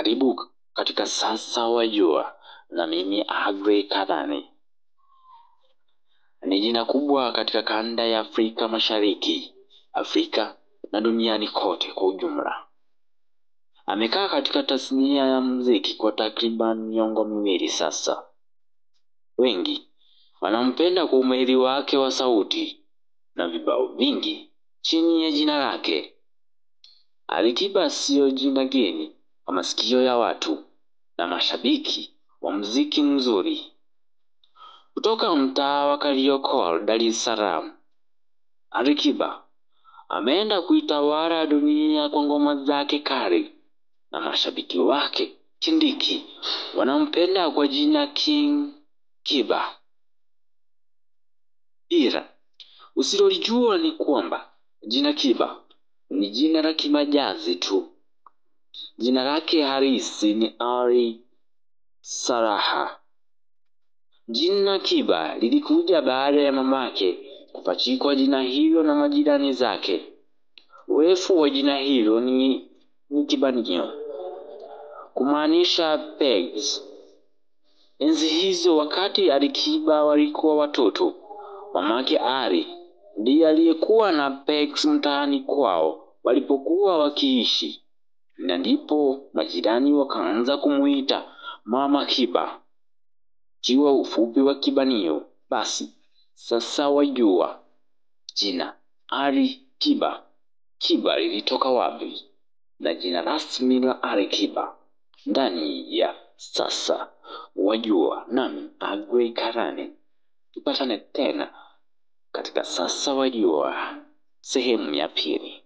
Karibu katika Sasa Wajua na mimi Agrey Kadhani. Ni jina kubwa katika kanda ya Afrika Mashariki, Afrika na duniani kote kwa ujumla. Amekaa katika tasnia ya muziki kwa takriban miongo miwili sasa. Wengi wanampenda kwa umahiri wake wa sauti na vibao vingi chini ya jina lake. Ali Kiba sio jina geni kwa masikio ya watu na mashabiki wa muziki mzuri. Kutoka mtaa wa Kariokor, Dar es Salaam, Ali Kiba ameenda kuitawala dunia kwa ngoma zake kali, na mashabiki wake kindiki wanampenda kwa jina King Kiba. Ila usilolijua ni kwamba jina Kiba ni jina la kimajazi tu. Jina lake halisi ni Ali Saraha. Jina Kiba lilikuja baada ya mamake kupachikwa jina hilo na majirani zake. Urefu wa jina hilo ni kibanio, kumaanisha pegs. Enzi hizo wakati Ali Kiba walikuwa watoto, mamake Ali ndiye aliyekuwa na pegs mtaani kwao walipokuwa wakiishi, na ndipo majirani wakaanza kumuita Mama Kiba, kiwa ufupi wa kibanio. Basi sasa wajua jina Ali Kiba. Kiba lilitoka wapi na jina rasmi la Ali Kiba ndani ya Sasa Wajua nami Agrey Kadhani. Tupatane tena katika Sasa Wajua sehemu ya pili.